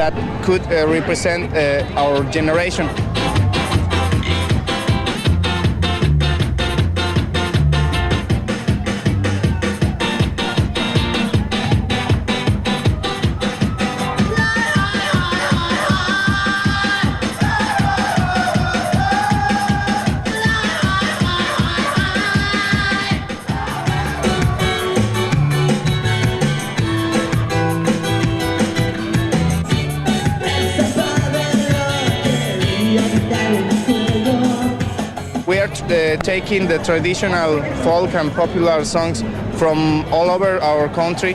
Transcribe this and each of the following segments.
that could represent our generation. We are taking the traditional folk and popular songs from all over our country,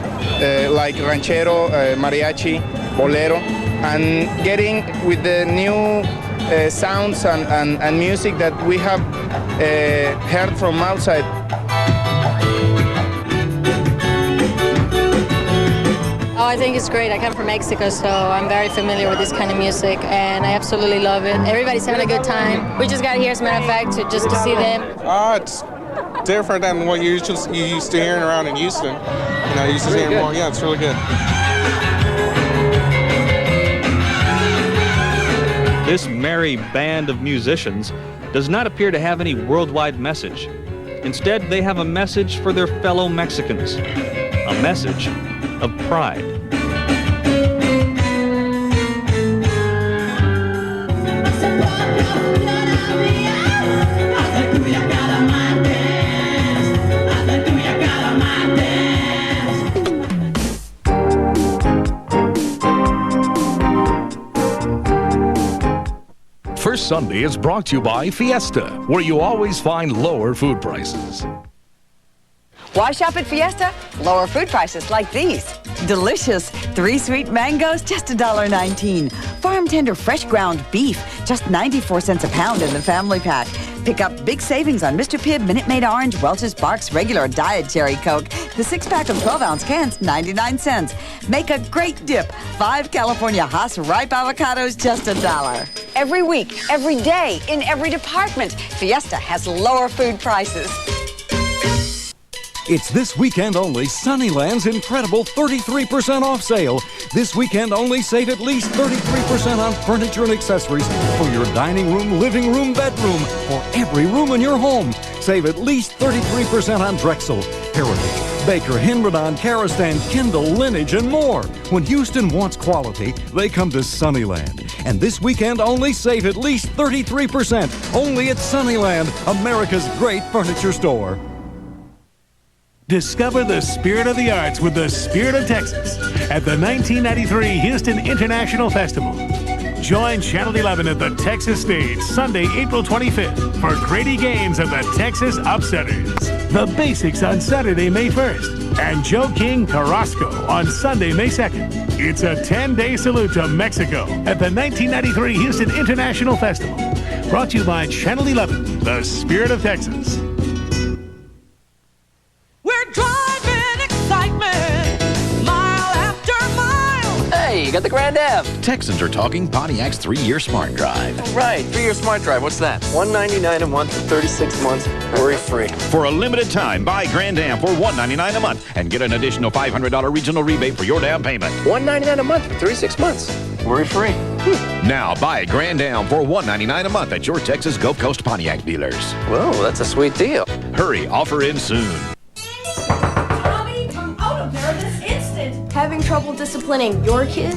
like ranchero, mariachi, bolero, and getting with the new sounds and music that we have heard from outside. Oh, I think it's great. I come from Mexico, so I'm very familiar with this kind of music, and I absolutely love it. Everybody's having a good time. We just got here, as a matter of fact, just to see them. It's different than what you used to hearing around in Houston. You know, used to hearing more. Yeah, it's really good. This merry band of musicians does not appear to have any worldwide message. Instead, they have a message for their fellow Mexicans, a message of pride. First Sunday is brought to you by Fiesta, where you always find lower food prices. Why shop at Fiesta? Lower food prices like these. Delicious 3 sweet mangoes, just $1.19. Farm tender fresh ground beef, just 94 cents a pound in the family pack. Pick up big savings on Mr. Pibb, Minute Maid Orange, Welch's Barks Regular Diet Cherry Coke. The 6-pack of 12-ounce cans, 99 cents. Make a great dip. 5 California Hass ripe avocados, just $1. Every week, every day, in every department, Fiesta has lower food prices. It's this weekend only Sunnyland's incredible 33% off sale. This weekend only save at least 33% on furniture and accessories for your dining room, living room, bedroom, or every room in your home. Save at least 33% on Drexel, Heritage, Baker, Hinbradon, Karastan, Kindle, Lineage, and more. When Houston wants quality, they come to Sunnyland. And this weekend only save at least 33%. Only at Sunnyland, America's great furniture store. Discover the spirit of the arts with the Spirit of Texas at the 1993 Houston International Festival. Join Channel 11 at the Texas Stage Sunday, April 25th for Grady Gaines of the Texas Upsetters. The Basics on Saturday, May 1st, and Joe King Carrasco on Sunday, May 2nd. It's a 10-day salute to Mexico at the 1993 Houston International Festival. Brought to you by Channel 11, the Spirit of Texas. You got the Grand Ave. Texans are talking Pontiac's 3-year Smart Drive. Right, 3-year Smart Drive. What's that? $199 a month for 36 months, worry-free. For a limited time, buy Grand Am for $199 a month and get an additional $500 regional rebate for your down payment. $199 a month for 36 months, worry-free. Now buy Grand Am for $199 a month at your Texas Gulf Coast Pontiac dealers. Whoa, that's a sweet deal. Hurry, offer in soon. Having trouble disciplining your kids?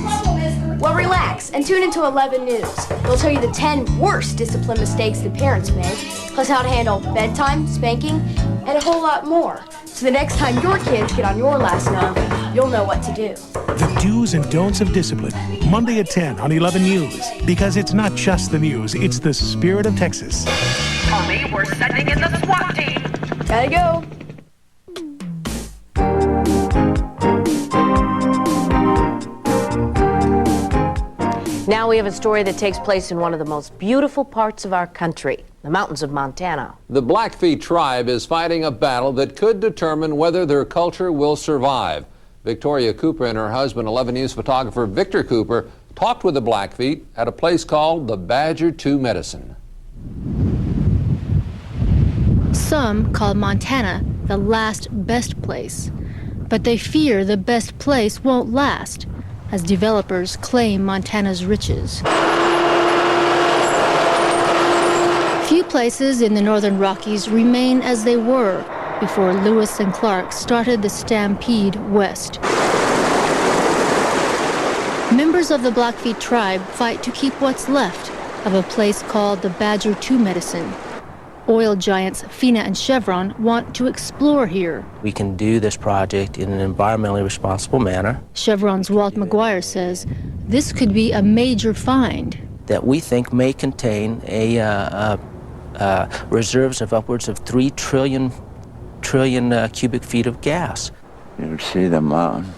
Well, relax and tune into 11 News. They'll tell you the 10 worst discipline mistakes that parents make, plus how to handle bedtime, spanking, and a whole lot more. So the next time your kids get on your last number, you'll know what to do. The do's and don'ts of discipline, Monday at 10 on 11 News. Because it's not just the news, it's the Spirit of Texas. Mommy, we're sending in the SWAT team. Gotta go. Now we have a story that takes place in one of the most beautiful parts of our country, the mountains of Montana. The Blackfeet tribe is fighting a battle that could determine whether their culture will survive. Victoria Cooper and her husband, 11 News photographer Victor Cooper, talked with the Blackfeet at a place called the Badger 2 Medicine. Some call Montana the last best place, but they fear the best place won't last. as developers claim Montana's riches. Few places in the northern Rockies remain as they were before Lewis and Clark started the stampede west. Members of the Blackfeet tribe fight to keep what's left of a place called the Badger II Medicine. Oil giants Fina and Chevron want to explore here. We can do this project in an environmentally responsible manner. Chevron's Walt McGuire says this could be a major find that we think may contain reserves of upwards of 3 trillion cubic feet of gas. You see the mountain.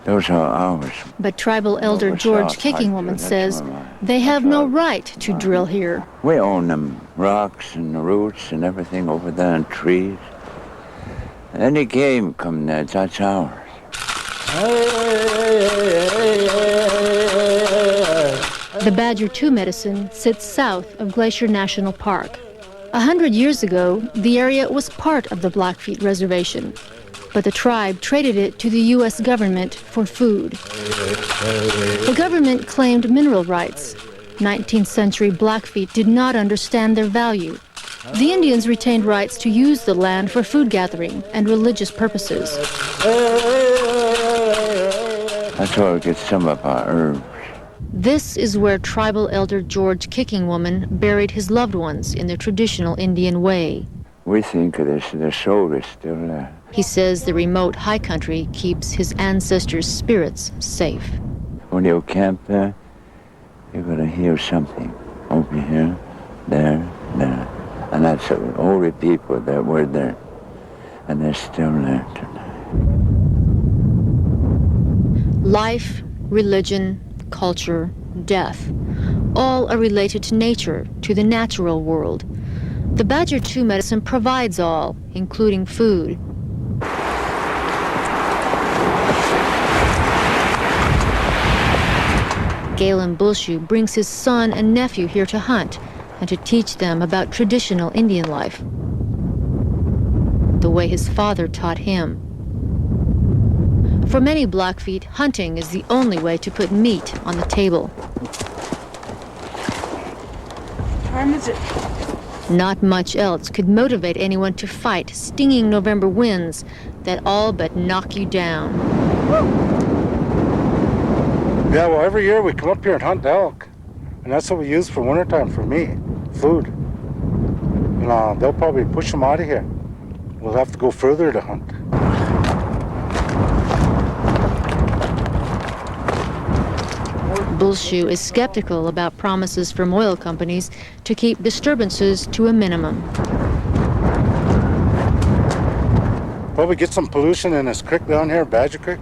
Those are ours. But tribal elder George Kicking Woman says they have no right to drill here. We own them rocks and the roots and everything over there and trees. Any game come there, that's ours. The Badger II Medicine sits south of Glacier National Park. 100 years ago, the area was part of the Blackfeet Reservation, but the tribe traded it to the U.S. government for food. The government claimed mineral rights. 19th century Blackfeet did not understand their value. The Indians retained rights to use the land for food gathering and religious purposes. That's where we get some of our herbs. This is where tribal elder George Kicking Woman buried his loved ones in the traditional Indian way. We think of this, the soul is still there. He says the remote high country keeps his ancestors' spirits safe. When you camp there, you're going to hear something over here, there. And that's the only people that were there. And they're still there tonight. Life, religion, culture, death, all are related to nature, to the natural world. The Badger II Medicine provides all, including food. Galen Bulshu brings his son and nephew here to hunt and to teach them about traditional Indian life, the way his father taught him. For many Blackfeet, hunting is the only way to put meat on the table. What time is it? Not much else could motivate anyone to fight stinging November winds that all but knock you down. Yeah, well, every year we come up here and hunt elk. And that's what we use for wintertime for meat, food. And they'll probably push them out of here. We'll have to go further to hunt. Bulshu is skeptical about promises from oil companies to keep disturbances to a minimum. Probably get some pollution in this creek down here, Badger Creek,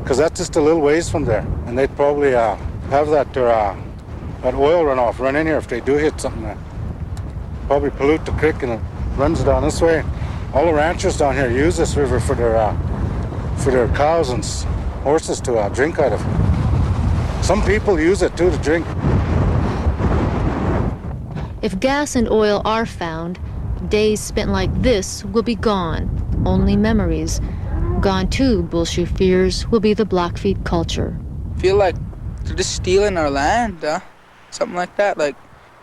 because that's just a little ways from there. And they'd probably have that oil runoff run in here if they do hit something there. Probably pollute the creek and it runs down this way. All the ranchers down here use this river for their cows and horses to drink out of. Some people use it too to drink. If gas and oil are found, days spent like this will be gone. Only memories. Gone too, Bulshu fears, will be the Blackfeet culture. I feel like they're just stealing our land, something like that, like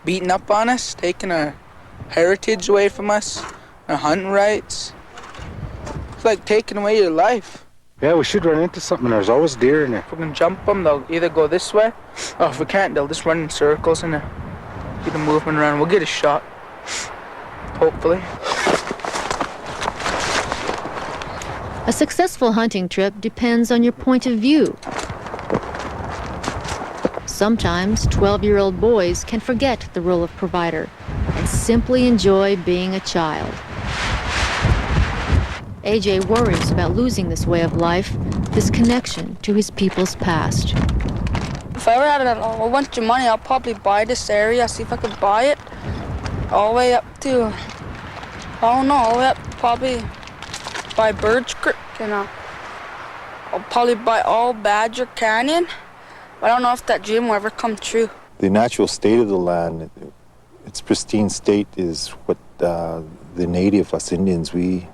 beating up on us, taking our heritage away from us, our hunting rights. It's like taking away your life. Yeah, we should run into something. There's always deer in there. If we can jump them, they'll either go this way, or if we can't, they'll just run in circles and get a movement around. We'll get a shot, hopefully. A successful hunting trip depends on your point of view. Sometimes 12-year-old boys can forget the role of provider and simply enjoy being a child. AJ worries about losing this way of life, this connection to his people's past. If I ever had a whole bunch of money, I'll probably buy this area, see if I could buy it all the way up to, I don't know, all the way up probably by Birch Creek, and I'll probably buy all Badger Canyon. I don't know if that dream will ever come true. The natural state of the land, its pristine state, is what the native, us Indians, we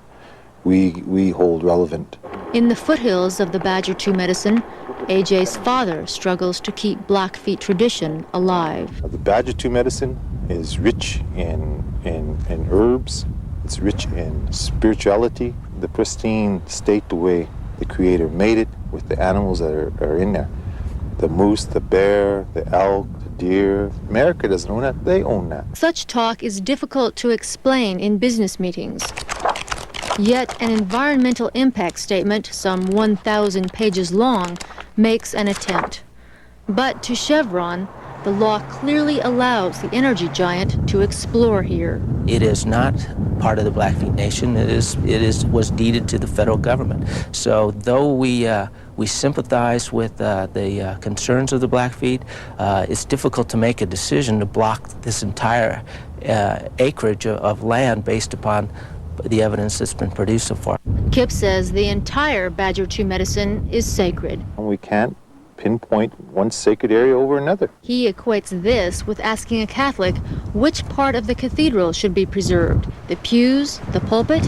hold relevant. In the foothills of the Badger 2 Medicine, AJ's father struggles to keep Blackfeet tradition alive. The Badger 2 Medicine is rich in herbs. It's rich in spirituality, the pristine state, the way the Creator made it with the animals that are in there. The moose, the bear, the elk, the deer. America doesn't own that, they own that. Such talk is difficult to explain in business meetings. Yet an environmental impact statement, some 1,000 pages long, makes an attempt. But to Chevron, the law clearly allows the energy giant to explore here. It is not part of the Blackfeet Nation. It was deeded to the federal government. So though we sympathize with the concerns of the Blackfeet, it's difficult to make a decision to block this entire acreage of land based upon the evidence that's been produced so far. Kip says the entire Badger 2 Medicine is sacred. We can't pinpoint one sacred area over another. He equates this with asking a Catholic which part of the cathedral should be preserved. The pews, the pulpit,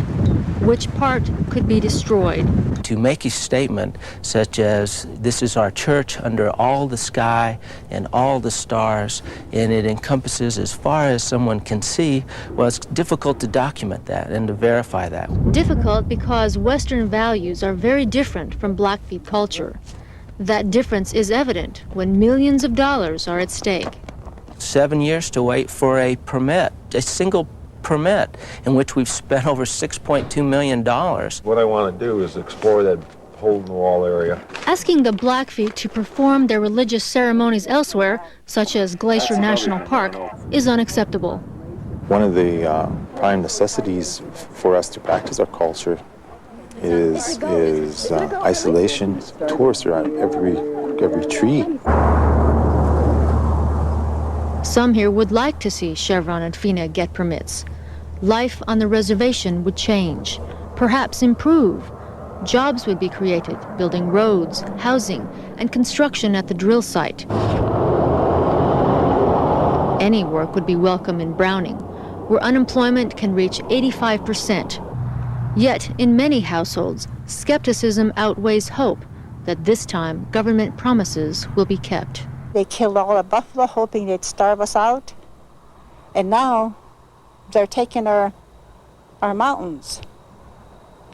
which part could be destroyed? To make a statement such as, this is our church under all the sky and all the stars, and it encompasses as far as someone can see, well, it's difficult to document that and to verify that. Difficult because Western values are very different from Blackfeet culture. That difference is evident when millions of dollars are at stake. 7 years to wait for a permit, a single permit, in which we've spent over $6.2 million. What I want to do is explore that hole-in-the-wall area. Asking the Blackfeet to perform their religious ceremonies elsewhere, such as Glacier National Park, is unacceptable. One of the prime necessities for us to practice our culture is isolation. Tourists are on every tree. Some here would like to see Chevron and FINA get permits. Life on the reservation would change, perhaps improve. Jobs would be created, building roads, housing, and construction at the drill site. Any work would be welcome in Browning, where unemployment can reach 85%. Yet, in many households, skepticism outweighs hope that this time government promises will be kept. They killed all the buffalo, hoping they'd starve us out. And now they're taking our mountains,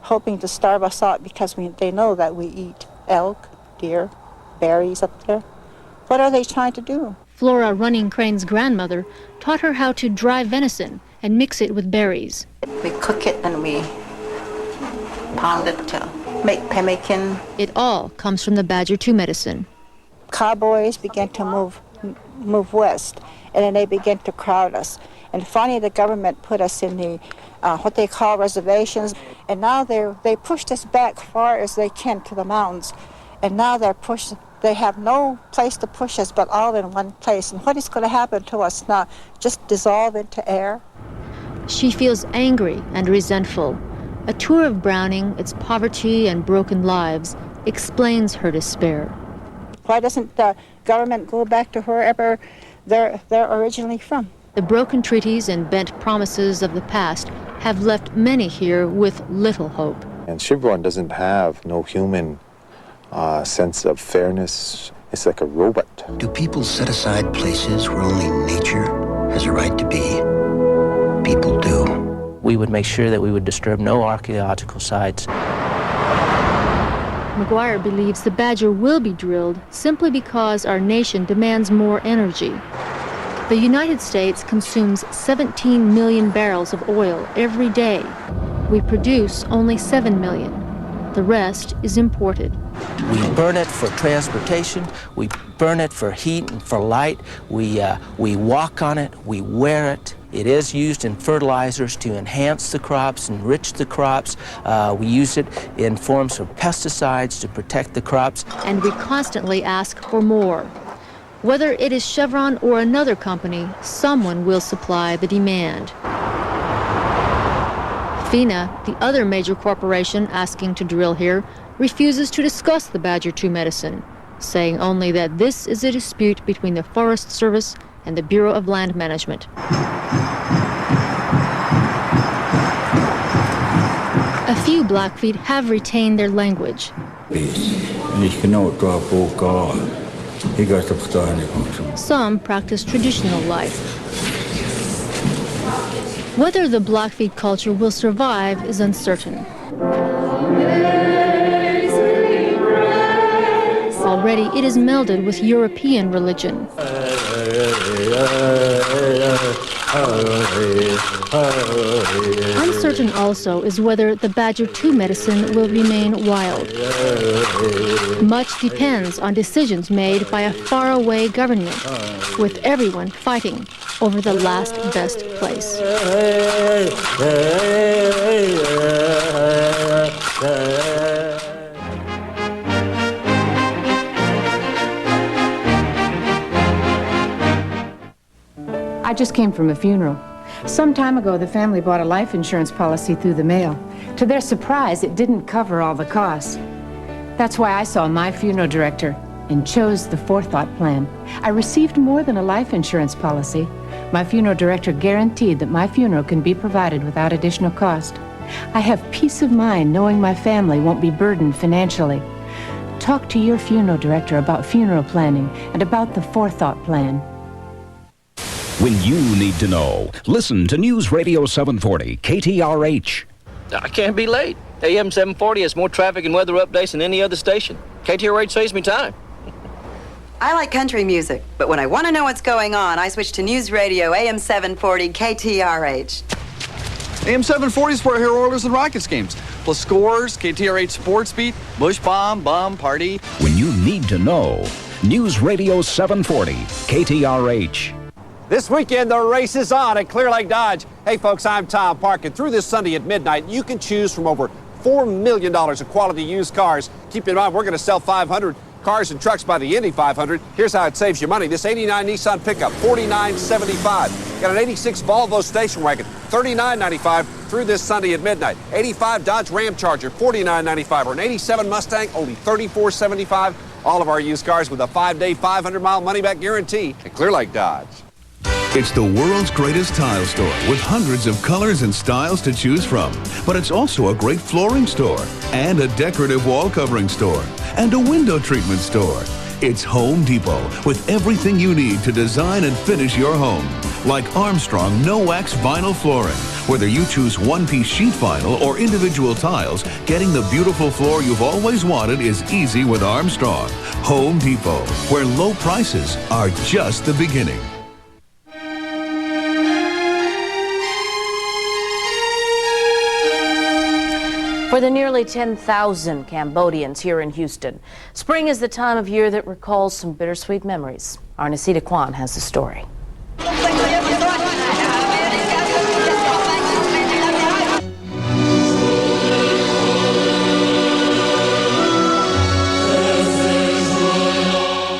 hoping to starve us out because they know that we eat elk, deer, berries up there. What are they trying to do? Flora Running Crane's grandmother taught her how to dry venison and mix it with berries. We cook it and we pound it to make pemmican. It all comes from the Badger 2 Medicine. Cowboys began to move west, and then they began to crowd us. And finally, the government put us in the what they call reservations, and now they pushed us back far as they can to the mountains. And now they have no place to push us but all in one place. And what is going to happen to us now? Just dissolve into air? She feels angry and resentful. A tour of Browning, its poverty and broken lives, explains her despair. Why doesn't the government go back to wherever they're originally from? The broken treaties and bent promises of the past have left many here with little hope. And Chevron doesn't have no human sense of fairness. It's like a robot. Do people set aside places where only nature has a right to be? People do. We would make sure that we would disturb no archaeological sites. McGuire believes the Badger will be drilled simply because our nation demands more energy. The United States consumes 17 million barrels of oil every day. We produce only 7 million. The rest is imported. We burn it for transportation, we burn it for heat and for light, we walk on it, we wear it. It is used in fertilizers to enhance the crops, enrich the crops. We use it in forms of pesticides to protect the crops. And we constantly ask for more. Whether it is Chevron or another company, someone will supply the demand. FINA, the other major corporation asking to drill here, refuses to discuss the Badger 2 Medicine, saying only that this is a dispute between the Forest Service and the Bureau of Land Management. A few Blackfeet have retained their language. Some practice traditional life. Whether the Blackfeet culture will survive is uncertain. Already it is melded with European religion. Uncertain also is whether the Badger 2 medicine will remain wild. Much depends on decisions made by a faraway government, with everyone fighting over the last best place. I just came from a funeral. Some time ago, the family bought a life insurance policy through the mail. To their surprise, it didn't cover all the costs. That's why I saw my funeral director and chose the Forethought plan. I received more than a life insurance policy. My funeral director guaranteed that my funeral can be provided without additional cost. I have peace of mind knowing my family won't be burdened financially. Talk to your funeral director about funeral planning and about the Forethought plan. When you need to know, listen to News Radio 740, KTRH. I can't be late. AM 740 has more traffic and weather updates than any other station. KTRH saves me time. I like country music, but when I want to know what's going on, I switch to News Radio AM 740 KTRH. AM 740 is where I hear Oilers and Rockets games, plus scores, KTRH Sports Beat, Bush Bomb, Party. When you need to know, News Radio 740, KTRH. This weekend, the race is on at Clear Lake Dodge. Hey, folks, I'm Tom Park, and through this Sunday at midnight, you can choose from over $4 million of quality used cars. Keep in mind, we're going to sell 500 cars and trucks by the Indy 500. Here's how it saves you money. This 89 Nissan pickup, $49.75. Got an 86 Volvo station wagon, $39.95 through this Sunday at midnight. 85 Dodge Ram Charger, $49.95. Or an 87 Mustang, only $34.75. All of our used cars with a 5-day, 500-mile money-back guarantee at Clear Lake Dodge. It's the world's greatest tile store with hundreds of colors and styles to choose from. But it's also a great flooring store and a decorative wall covering store and a window treatment store. It's Home Depot with everything you need to design and finish your home. Like Armstrong no-wax vinyl flooring. Whether you choose one-piece sheet vinyl or individual tiles, getting the beautiful floor you've always wanted is easy with Armstrong. Home Depot, where low prices are just the beginning. For the nearly 10,000 Cambodians here in Houston, spring is the time of year that recalls some bittersweet memories. Our Nasita Kwan has the story.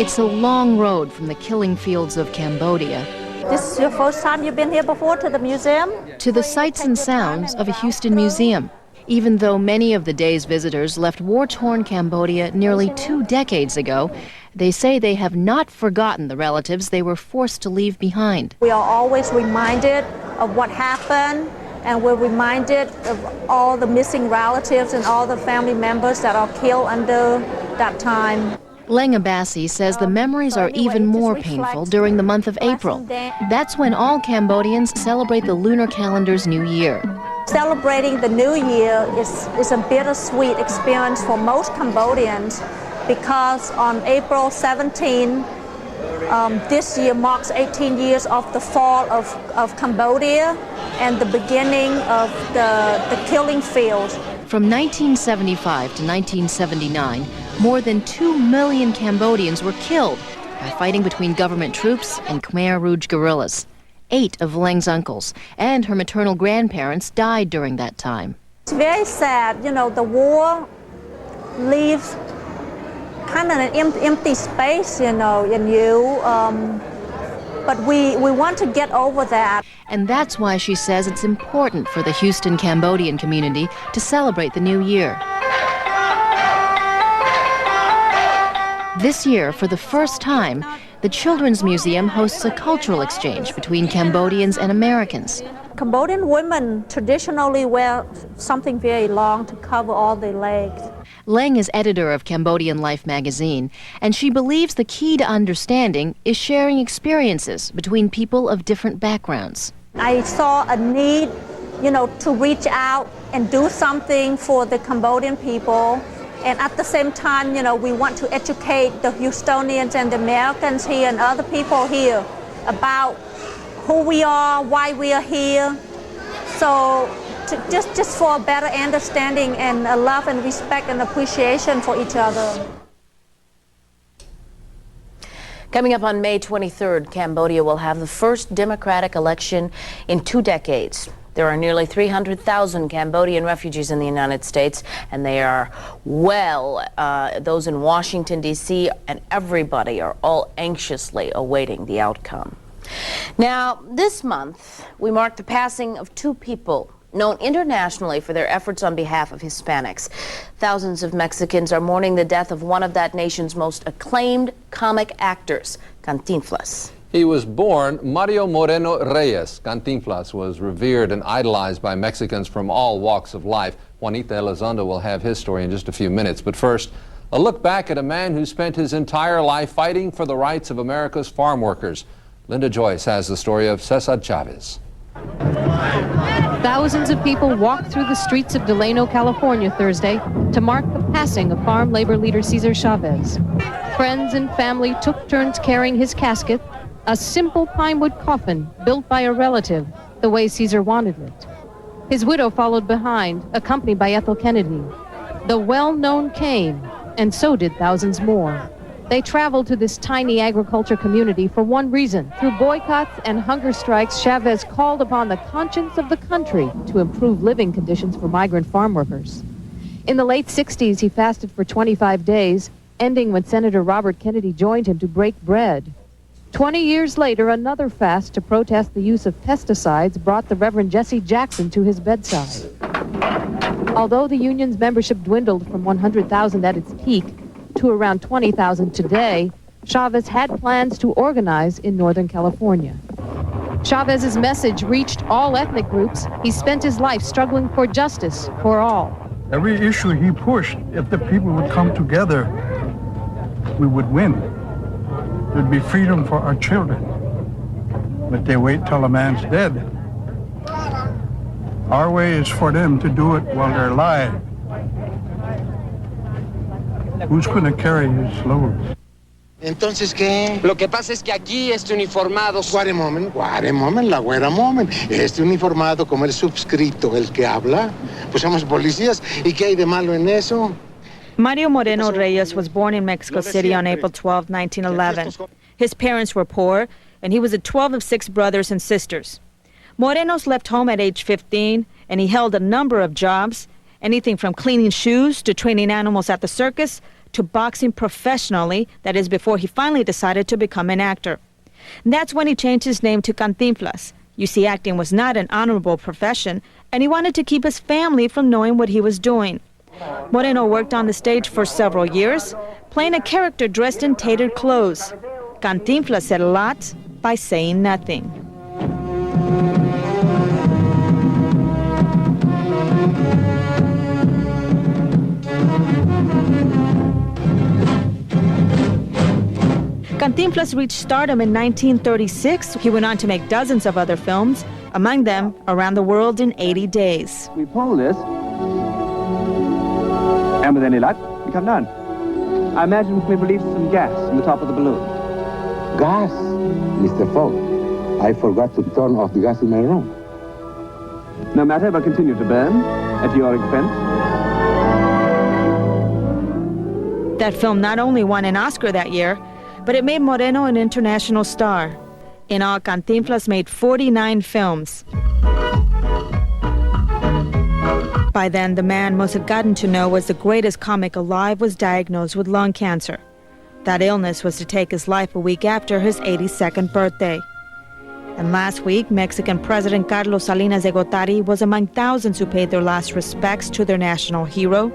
It's a long road from the killing fields of Cambodia This is your first time you've been here before to the museum? to the sights and sounds of a Houston museum. Even though many of the day's visitors left war-torn Cambodia nearly 2 decades ago, they say they have not forgotten the relatives they were forced to leave behind. We are always reminded of what happened, and we're reminded of all the missing relatives and all the family members that are killed under that time. Lenga Bassi says the memories are even more painful during the month of April. That's when all Cambodians celebrate the lunar calendar's new year. Celebrating the new year is a bittersweet experience for most Cambodians because on April 17, this year marks 18 years of the fall of Cambodia and the beginning of the killing field. From 1975 to 1979, more than 2 million Cambodians were killed by fighting between government troops and Khmer Rouge guerrillas. 8 of Leng's uncles and her maternal grandparents died during that time. It's very sad, you know, the war leaves kind of an empty space, you know, in you. But we want to get over that. And that's why she says it's important for the Houston Cambodian community to celebrate the new year. This year, for the first time, the Children's Museum hosts a cultural exchange between Cambodians and Americans. Cambodian women traditionally wear something very long to cover all their legs. Leng is editor of Cambodian Life magazine, and she believes the key to understanding is sharing experiences between people of different backgrounds. I saw a need, to reach out and do something for the Cambodian people. And at the same time, we want to educate the Houstonians and the Americans here and other people here about who we are, why we are here. So just for a better understanding and a love and respect and appreciation for each other. Coming up on May 23rd, Cambodia will have the first democratic election in 2 decades. There are nearly 300,000 Cambodian refugees in the United States, and they are those in Washington, D.C., and everybody are all anxiously awaiting the outcome. Now, this month, we mark the passing of 2 people known internationally for their efforts on behalf of Hispanics. Thousands of Mexicans are mourning the death of one of that nation's most acclaimed comic actors, Cantinflas. He was born Mario Moreno Reyes. Cantinflas was revered and idolized by Mexicans from all walks of life. Juanita Elizondo will have his story in just a few minutes. But first, a look back at a man who spent his entire life fighting for the rights of America's farm workers. Linda Joyce has the story of Cesar Chavez. Thousands of people walked through the streets of Delano, California Thursday to mark the passing of farm labor leader Cesar Chavez. Friends and family took turns carrying his casket, a simple pine wood coffin built by a relative, the way Cesar wanted it. His widow followed behind, accompanied by Ethel Kennedy. The well-known came, and so did thousands more. They traveled to this tiny agriculture community for one reason. Through boycotts and hunger strikes, Chavez called upon the conscience of the country to improve living conditions for migrant farm workers. In the late 60s, he fasted for 25 days, ending when Senator Robert Kennedy joined him to break bread. 20 years later, another fast to protest the use of pesticides brought the Reverend Jesse Jackson to his bedside. Although the union's membership dwindled from 100,000 at its peak to around 20,000 today, Chavez had plans to organize in Northern California. Chavez's message reached all ethnic groups. He spent his life struggling for justice for all. Every issue he pushed, if the people would come together, we would win. There'd be freedom for our children. But they wait till a man's dead. Our way is for them to do it while they're alive. Who's going to carry his loads? Entonces, ¿qué? Lo que pasa es que aquí uniformado... Wait a moment, Este uniformado como el subscrito, el que habla, pues somos policías. ¿Y qué hay de malo en eso? Mario Moreno Reyes was born in Mexico City on April 12, 1911. His parents were poor, and he was the 12th of 6 brothers and sisters. Morenos left home at age 15, and he held a number of jobs, anything from cleaning shoes to training animals at the circus to boxing professionally, that is, before he finally decided to become an actor. And that's when he changed his name to Cantinflas. You see, acting was not an honorable profession, and he wanted to keep his family from knowing what he was doing. Moreno worked on the stage for several years, playing a character dressed in tattered clothes. Cantinflas said a lot by saying nothing. Cantinflas reached stardom in 1936. He went on to make dozens of other films, among them Around the World in 80 Days. We pull this, and with any luck, we come down. I imagine we release some gas from the top of the balloon. Gas? Mr. Fogg, I forgot to turn off the gas in my room. No matter, but continue to burn at your expense. That film not only won an Oscar that year, but it made Moreno an international star. In all, Cantinflas made 49 films. By then, the man most had gotten to know was the greatest comic alive was diagnosed with lung cancer. That illness was to take his life a week after his 82nd birthday. And last week, Mexican President Carlos Salinas de Gortari was among thousands who paid their last respects to their national hero.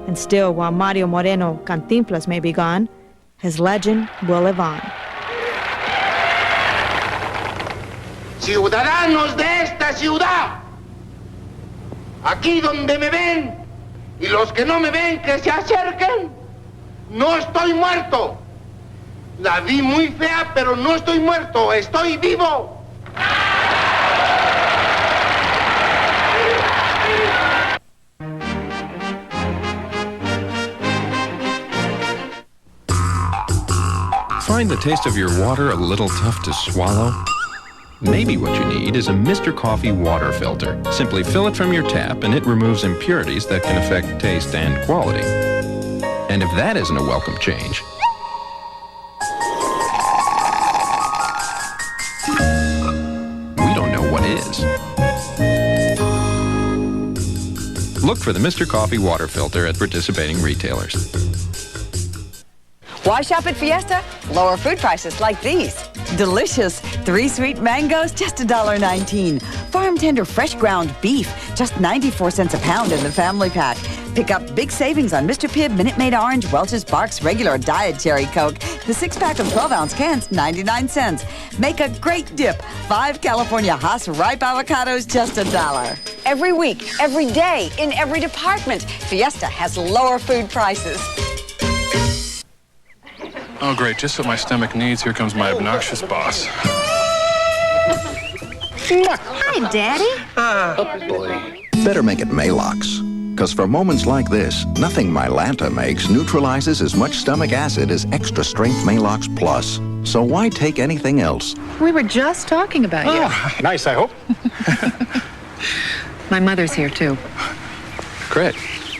And still, while Mario Moreno Cantinflas may be gone, his legend will live on. Ciudadanos de esta ciudad, aquí donde me ven y los que no me ven que se acerquen, no estoy muerto. La vi muy fea, pero no estoy muerto, estoy vivo. Find the taste of your water a little tough to swallow? Maybe what you need is a Mr. Coffee water filter. Simply fill it from your tap and it removes impurities that can affect taste and quality. And if that isn't a welcome change, we don't know what is. Look for the Mr. Coffee water filter at participating retailers. Why shop at Fiesta? Lower food prices like these. Delicious 3 sweet mangoes, just $1.19. Farm tender fresh ground beef, just 94 cents a pound in the family pack. Pick up big savings on Mr. Pibb, Minute Maid Orange, Welch's, Barks, regular Diet Cherry Coke. The 6-pack of 12-ounce cans, 99 cents. Make a great dip. 5 California Hass ripe avocados, just $1. Every week, every day, in every department, Fiesta has lower food prices. Oh, great. Just what my stomach needs. Here comes my obnoxious boss. Hi, Daddy. Boy. Better make it Maalox. Because for moments like this, nothing Mylanta makes neutralizes as much stomach acid as Extra Strength Maalox Plus. So why take anything else? We were just talking about you. Oh, nice, I hope. My mother's here, too. Great.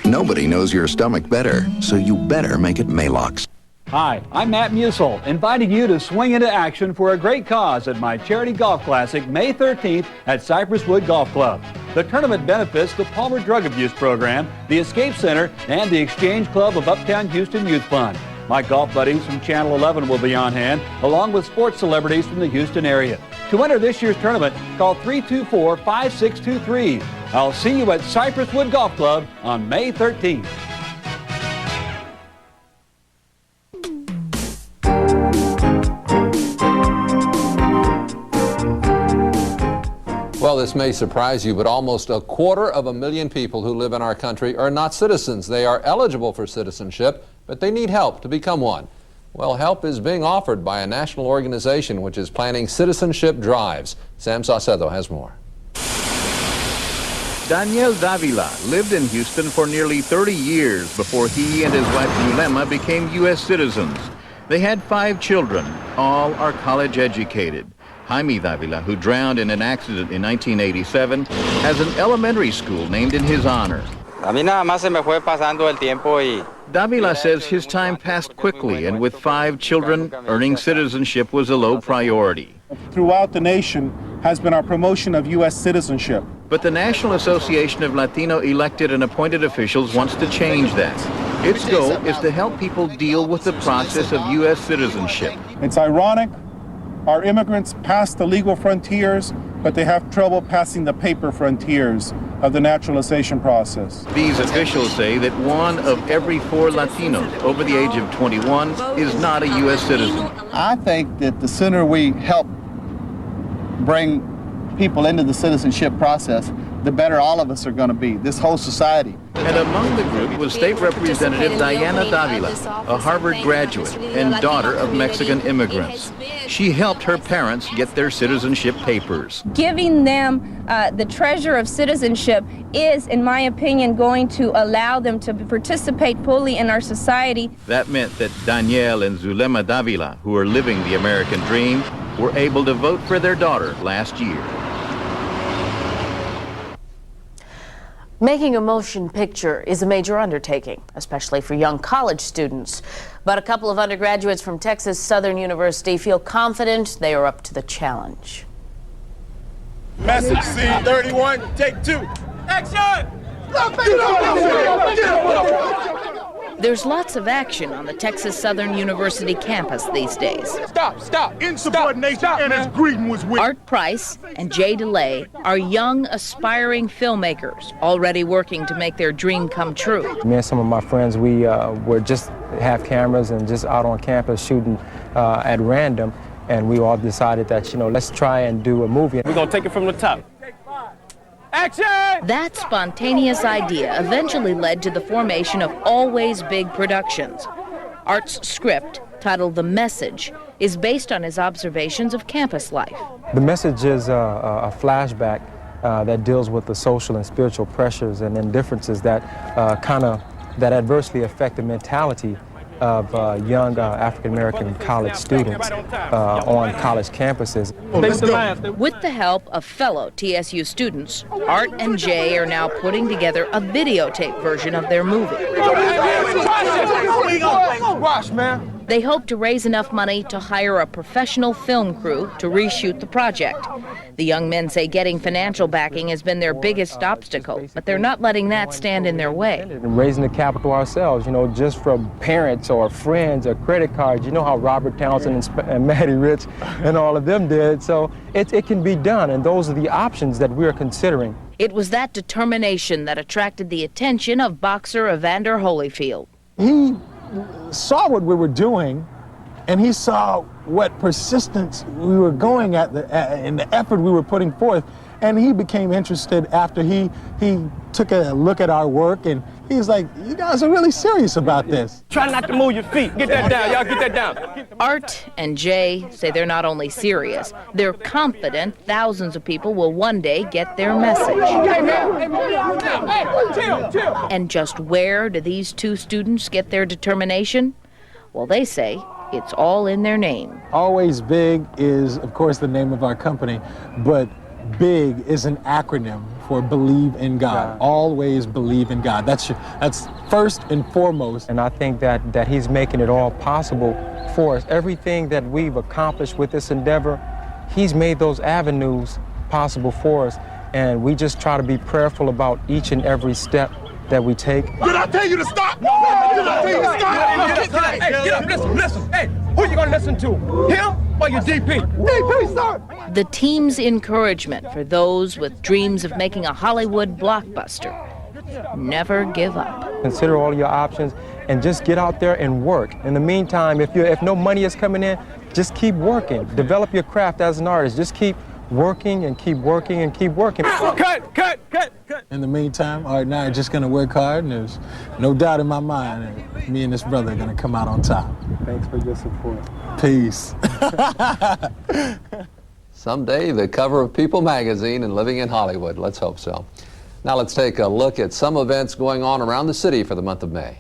Nobody knows your stomach better, so you better make it Maalox. Hi, I'm Matt Musel, inviting you to swing into action for a great cause at my Charity Golf Classic, May 13th at Cypress Wood Golf Club. The tournament benefits the Palmer Drug Abuse Program, the Escape Center, and the Exchange Club of Uptown Houston Youth Fund. My golf buddies from Channel 11 will be on hand, along with sports celebrities from the Houston area. To enter this year's tournament, call 324-5623. I'll see you at Cypress Wood Golf Club on May 13th. Well, this may surprise you, but almost 250,000 people who live in our country are not citizens. They are eligible for citizenship, but they need help to become one. Well, help is being offered by a national organization which is planning citizenship drives. Sam Saucedo has more. Daniel Davila lived in Houston for nearly 30 years before he and his wife Zulema became U.S. citizens. They had 5 children. All are college educated. Jaime Davila, who drowned in an accident in 1987, has an elementary school named in his honor. Davila says his time passed quickly, and with 5 children, earning citizenship was a low priority. Throughout the nation has been our promotion of U.S. citizenship. But the National Association of Latino elected and appointed officials wants to change that. Its goal is to help people deal with the process of U.S. citizenship. It's ironic. Our immigrants pass the legal frontiers, but they have trouble passing the paper frontiers of the naturalization process. These officials say that 1 of every 4 Latinos over the age of 21 is not a U.S. citizen. I think that the sooner we help bring people into the citizenship process, the better all of us are going to be, this whole society. And among the group was State Representative Diana Davila, a Harvard graduate and daughter of Mexican immigrants. She helped her parents get their citizenship papers. Giving them the treasure of citizenship is, in my opinion, going to allow them to participate fully in our society. That meant that Danielle and Zulema Davila, who are living the American dream, were able to vote for their daughter last year. Making a motion picture is a major undertaking, especially for young college students. But a couple of undergraduates from Texas Southern University feel confident they are up to the challenge. Message C31, take 2. Action! There's lots of action on the Texas Southern University campus these days. Stop! Insubordination and its greeting was with. Art Price and Jay DeLay are young, aspiring filmmakers already working to make their dream come true. Me and some of my friends, we were just have cameras and just out on campus shooting at random. and we all decided that, let's try and do a movie. We're going to take it from the top. Action! That spontaneous idea eventually led to the formation of Always Big Productions. Art's script, titled The Message, is based on his observations of campus life. The Message is a flashback that deals with the social and spiritual pressures and indifferences that that adversely affect the mentality of young African-American college students on college campuses. With the help of fellow TSU students, Art and Jay are now putting together a videotape version of their movie. Watch, man. They hope to raise enough money to hire a professional film crew to reshoot the project. The young men say getting financial backing has been their biggest obstacle, but they're not letting that stand in their way. Raising the capital ourselves, just from parents or friends or credit cards. You know how Robert Townsend and Matty Rich and all of them did. So it can be done, and those are the options that we're considering. It was that determination that attracted the attention of boxer Evander Holyfield. He saw what we were doing, and he saw what persistence we were going at and the effort we were putting forth, and he became interested after he took a look at our work, and he was like, you guys are really serious about this. Try not to move your feet. Get that down, y'all, get that down. Art and Jay say they're not only serious, they're confident thousands of people will one day get their message. And just where do these two students get their determination? Well, they say it's all in their name. Always Big is, of course, the name of our company, but BIG is an acronym for Believe in God. Always believe in God. That's first and foremost. And I think that he's making it all possible for us. Everything that we've accomplished with this endeavor, he's made those avenues possible for us. And we just try to be prayerful about each and every step that we take. Did I tell you to stop? Did I tell you to stop? Hey, get up, listen. Hey, who you gonna listen to? Him or your DP? DP, sir. The team's encouragement for those with dreams of making a Hollywood blockbuster. Never give up. Consider all your options and just get out there and work. In the meantime, if no money is coming in, just keep working. Develop your craft as an artist. Just keep working and keep working and keep working. Cut. In the meantime, Art and I are just going to work hard, and there's no doubt in my mind that me and this brother are going to come out on top. Thanks for your support. Peace. Someday, the cover of People magazine and living in Hollywood. Let's hope so. Now let's take a look at some events going on around the city for the month of May.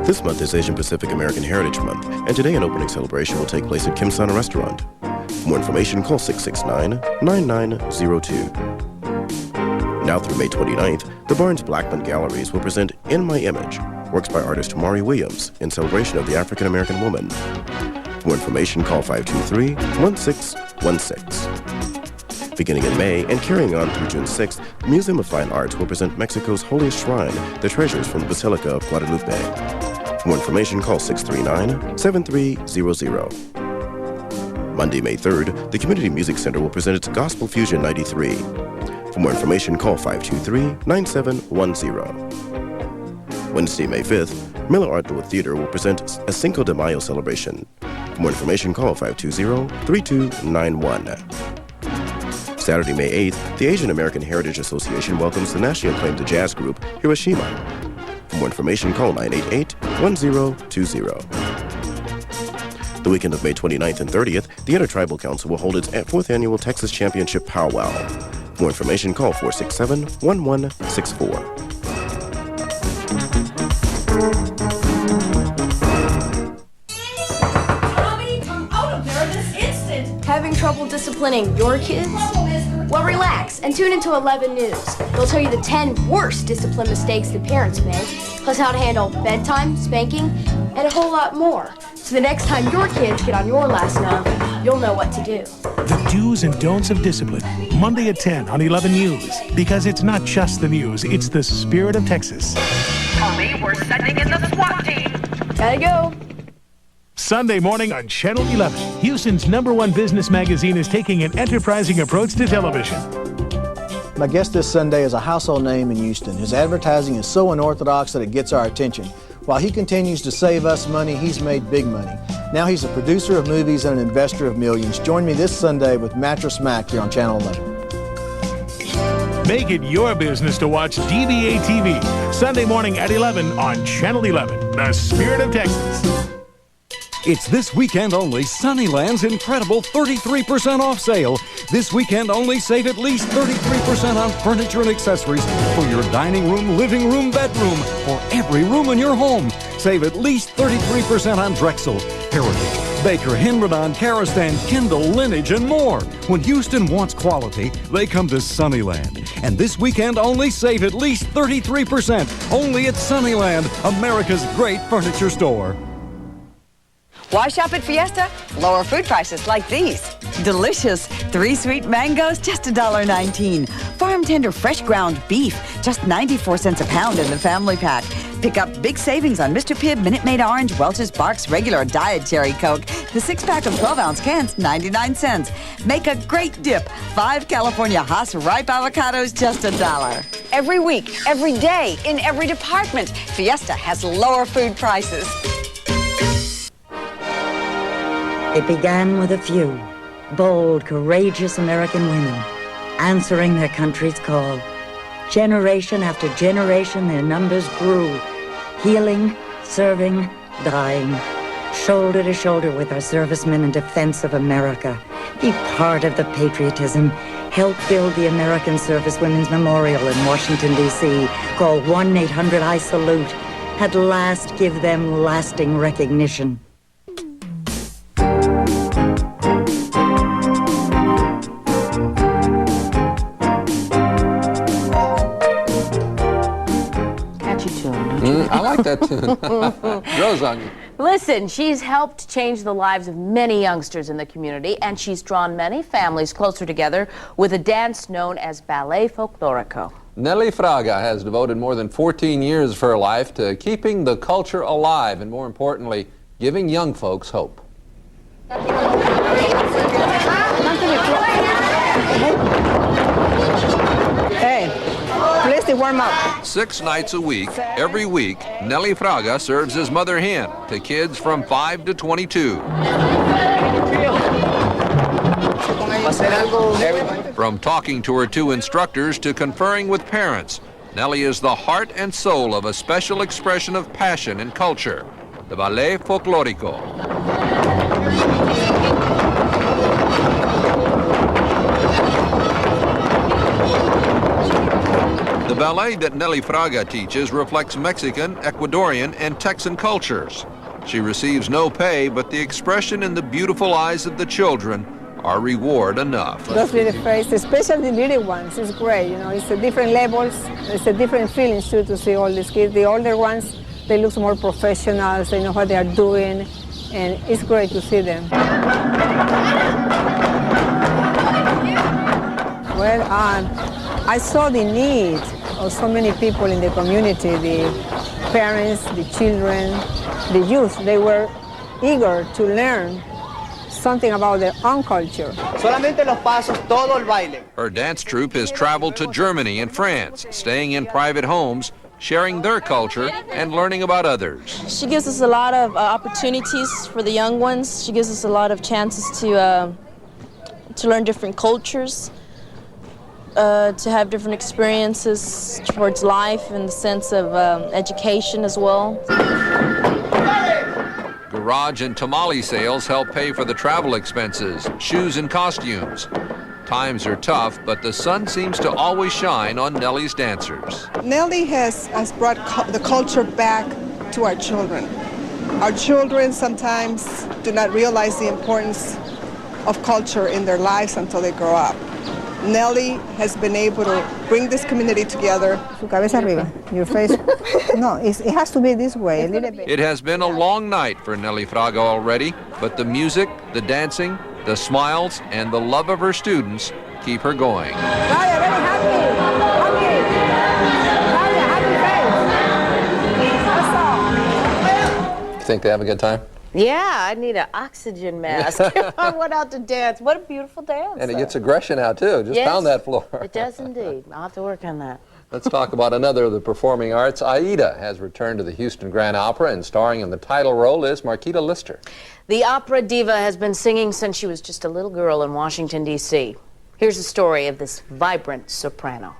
This month is Asian Pacific American Heritage Month, and today an opening celebration will take place at Kim Sana Restaurant. For more information, call 669-9902. Now through May 29th, the Barnes Blackman Galleries will present In My Image, works by artist Mari Williams in celebration of the African American woman. For more information, call 523-1616. Beginning in May and carrying on through June 6th, the Museum of Fine Arts will present Mexico's holiest shrine, the treasures from the Basilica of Guadalupe. For more information, call 639-7300. Monday, May 3rd, the Community Music Center will present its Gospel Fusion 93. For more information, call 523-9710. Wednesday, May 5th, Miller Art Theater will present a Cinco de Mayo celebration. For more information, call 520-3291. Saturday, May 8th, the Asian American Heritage Association welcomes the nationally acclaimed jazz group Hiroshima. For more information, call 988-1020. The weekend of May 29th and 30th, the Intertribal Council will hold its 4th annual Texas Championship Powwow. For more information, call 467-1164. Having trouble disciplining your kids? Well, relax and tune into 11 News. They'll tell you the 10 worst discipline mistakes that parents make, plus how to handle bedtime, spanking, and a whole lot more. So the next time your kids get on your last nerve, you'll know what to do. The do's and don'ts of discipline, Monday at 10 on 11 News. Because it's not just the news, it's the spirit of Texas. Tommy, we're sending in the SWAT team. Gotta go. Sunday morning on Channel 11, Houston's #1 business magazine is taking an enterprising approach to television. My guest this Sunday is a household name in Houston. His advertising is so unorthodox that it gets our attention. While he continues to save us money, he's made big money. Now he's a producer of movies and an investor of millions. Join me this Sunday with Mattress Mac here on Channel 11. Make it your business to watch DBA TV, Sunday morning at 11 on Channel 11, the Spirit of Texas. It's this weekend only Sunnyland's incredible 33% off sale. This weekend only save at least 33% on furniture and accessories for your dining room, living room, bedroom, or every room in your home. Save at least 33% on Drexel, Heritage, Baker, Henrodon, Karastan, Kindle, Lineage, and more. When Houston wants quality, they come to Sunnyland. And this weekend only save at least 33%. Only at Sunnyland, America's great furniture store. Why shop at Fiesta? Lower food prices like these. Delicious 3 sweet mangoes, just $1.19. Farm tender fresh ground beef, just 94 cents a pound in the family pack. Pick up big savings on Mr. Pibb, Minute Maid Orange, Welch's, Barks Regular Diet Cherry Coke. The 6-pack of 12-ounce cans, 99 cents. Make a great dip. 5 California Hass ripe avocados, just $1. Every week, every day, in every department, Fiesta has lower food prices. It began with a few bold, courageous American women answering their country's call. Generation after generation, their numbers grew, healing, serving, dying, shoulder to shoulder with our servicemen in defense of America. Be part of the patriotism. Help build the American Servicewomen's Memorial in Washington, D.C. Call 1-800-I-SALUTE. At last, give them lasting recognition. I like that tune. Grows on you. Listen, she's helped change the lives of many youngsters in the community, and she's drawn many families closer together with a dance known as Ballet Folklorico. Nelly Fraga has devoted more than 14 years of her life to keeping the culture alive and, more importantly, giving young folks hope. Hey, please to warm up. 6 nights a week, every week, Nelly Fraga serves as mother hen to kids from 5 to 22. From talking to her 2 instructors to conferring with parents, Nelly is the heart and soul of a special expression of passion and culture, the Ballet Folklorico. The ballet that Nelly Fraga teaches reflects Mexican, Ecuadorian, and Texan cultures. She receives no pay, but the expression in the beautiful eyes of the children are reward enough. Those little faces, especially the little ones, it's great. You know, it's a different levels, it's a different feeling too to see all these kids. The older ones, they look more professional, they know what they are doing, and it's great to see them. Well, I saw the need of so many people in the community, the parents, the children, the youth. They were eager to learn something about their own culture. Solamente los pasos, todo el baile. Her dance troupe has traveled to Germany and France, staying in private homes, sharing their culture and learning about others. She gives us a lot of opportunities for the young ones. She gives us a lot of chances to learn different cultures, to have different experiences towards life in the sense of education as well. Garage and tamale sales help pay for the travel expenses, shoes and costumes. Times are tough, but the sun seems to always shine on Nelly's dancers. Nelly has brought the culture back to our children. Our children sometimes do not realize the importance of culture in their lives until they grow up. Nelly has been able to bring this community together. Su cabeza arriba, your face. No, it has to be this way, a little bit. It has been a long night for Nelly Fraga already, but the music, the dancing, the smiles, and the love of her students keep her going. Claudia, very happy. You think they have a good time? Yeah, I need an oxygen mask. I went out to dance. What a beautiful dance. And it gets aggression out, too. Just yes, pound that floor. It does indeed. I'll have to work on that. Let's talk about another of the performing arts. Aida has returned to the Houston Grand Opera, and starring in the title role is Marquita Lister. The opera diva has been singing since she was just a little girl in Washington, D.C. Here's the story of this vibrant soprano.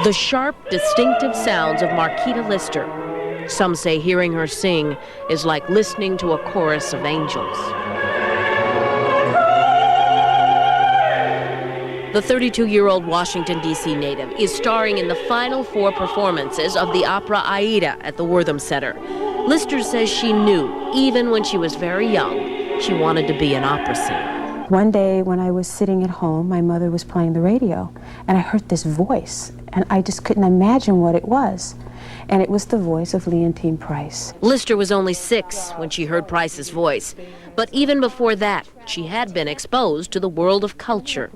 The sharp, distinctive sounds of Marquita Lister. Some say hearing her sing is like listening to a chorus of angels. The 32-year-old Washington, D.C. native is starring in the final 4 performances of the opera Aida at the Wortham Center. Lister says she knew, even when she was very young, she wanted to be an opera singer. One day when I was sitting at home, my mother was playing the radio, and I heard this voice, and I just couldn't imagine what it was. And it was the voice of Leontine Price. Lister was only 6 when she heard Price's voice. But even before that, she had been exposed to the world of culture.